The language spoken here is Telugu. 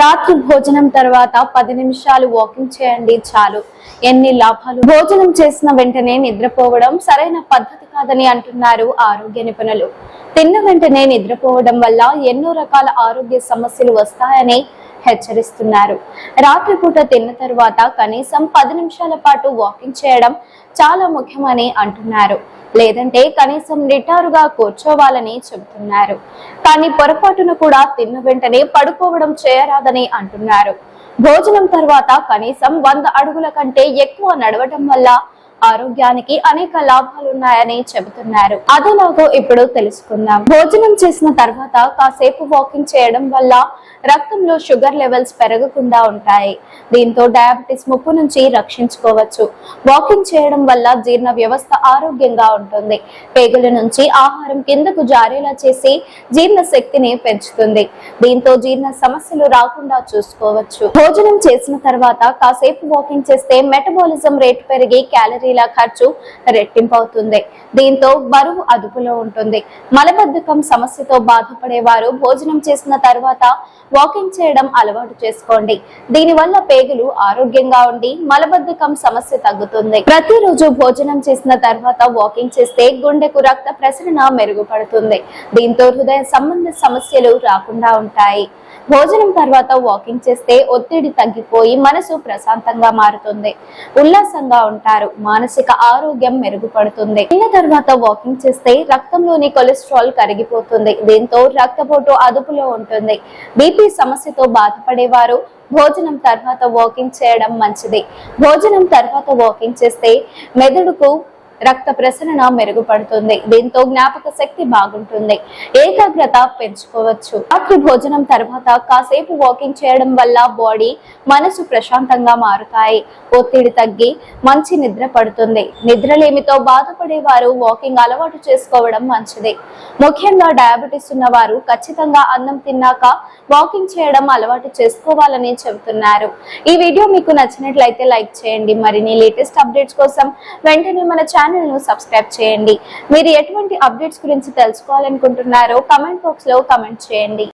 రాత్రి భోజనం తర్వాత 10 నిమిషాలు వాకింగ్ చేయండి చాలు. ఎన్ని లాభాలు! భోజనం చేసిన వెంటనే నిద్రపోవడం సరైన పద్ధతి కాదని అంటున్నారు ఆరోగ్య నిపుణులు. తిన్న వెంటనే నిద్రపోవడం వల్ల ఎన్నో రకాల ఆరోగ్య సమస్యలు వస్తాయని హెచ్చరిస్తున్నారు. రాత్రిపూట తిన్న తర్వాత కనీసం 10 నిమిషాల పాటు వాకింగ్ చేయడం చాలా ముఖ్యమని అంటున్నారు. లేదంటే కనీసం నిటారుగా కూర్చోవాలని చెబుతున్నారు. కానీ పొరపాటున కూడా తిన్న వెంటనే పడుకోవడం చేయరాదని అంటున్నారు. భోజనం తర్వాత కనీసం 100 అడుగుల కంటే ఎక్కువ నడవటం వల్ల ఆరోగ్యానికి అనేక లాభాలున్నాయని చెబుతున్నారు. అదేలాగో ఇప్పుడు తెలుసుకుందాం. భోజనం చేసిన తర్వాత కాసేపు వాకింగ్ చేయడం వల్ల రక్తంలో షుగర్ లెవెల్స్ పెరగకుండా ఉంటాయి. దీంతో డయాబెటిస్ ముప్పు నుంచి రక్షించుకోవచ్చు. వాకింగ్ చేయడం వల్ల జీర్ణ వ్యవస్థ ఆరోగ్యంగా ఉంటుంది. పేగుల నుంచి ఆహారం కిందకు జారేలా చేసి జీర్ణ శక్తిని పెంచుతుంది. దీంతో జీర్ణ సమస్యలు రాకుండా చూసుకోవచ్చు. భోజనం చేసిన తర్వాత కాసేపు వాకింగ్ చేస్తే మెటబాలిజం రేట్ పెరిగి క్యాలరీల ఖర్చు రెట్టింపు అవుతుంది. దీంతో బరువు అదుపులో ఉంటుంది. మలబద్ధకం సమస్యతో బాధపడేవారు భోజనం చేసిన తర్వాత వాకింగ్ చేయడం అలవాటు చేసుకోండి. దీనివల్ల పేగులు ఆరోగ్యంగా ఉండి మలబద్ధకం సమస్య తగ్గుతుంది. ప్రతిరోజు భోజనం చేసిన తర్వాత వాకింగ్ చేస్తే గుండెకు రక్త ప్రసరణ మెరుగుపడుతుంది. దీంతో హృదయ సంబంధ సమస్యలు రాకుండా ఉంటాయి. భోజనం తర్వాత వాకింగ్ చేస్తే ఒత్తిడి తగ్గిపోయి మనసు ప్రశాంతంగా మారుతుంది. ఉల్లాసంగా ఉంటారు. మానసిక ఆరోగ్యం మెరుగుపడుతుంది. తిన్న తర్వాత వాకింగ్ చేస్తే రక్తంలోని కొలెస్ట్రాల్ కరిగిపోతుంది. దీంతో రక్తపోటు అదుపులో ఉంటుంది. బీపీ సమస్యతో బాధపడేవారు భోజనం తర్వాత వాకింగ్ చేయడం మంచిది. భోజనం తర్వాత వాకింగ్ చేస్తే మెదడుకు రక్త ప్రసరణ మెరుగుపడుతుంది. దీంతో జ్ఞాపక శక్తి బాగుంటుంది. ఏకాగ్రత పెంచుకోవచ్చు. రాత్రి భోజనం తర్వాత కాసేపు వాకింగ్ చేయడం వల్ల బాడీ, మనసు ప్రశాంతంగా మారుతాయి. ఒత్తిడి తగ్గి మంచి నిద్ర పడుతుంది. నిద్రలేమితో బాధపడేవారు వాకింగ్ అలవాటు చేసుకోవడం మంచిది. ముఖ్యంగా డయాబెటిస్ ఉన్నవారు ఖచ్చితంగా అన్నం తిన్నాక వాకింగ్ చేయడం అలవాటు చేసుకోవాలని చెబుతున్నారు. ఈ వీడియో మీకు నచ్చినట్లయితే లైక్ చేయండి. మరిన్ని లేటెస్ట్ అప్డేట్స్ కోసం వెంటనే మన ఛానల్ ను సబ్స్క్రైబ్ చేయండి. మీరు ఎటువంటి అప్డేట్స్ గురించి తెలుసుకోవాలనుకుంటున్నారో కామెంట్ బాక్స్ లో కామెంట్ చేయండి.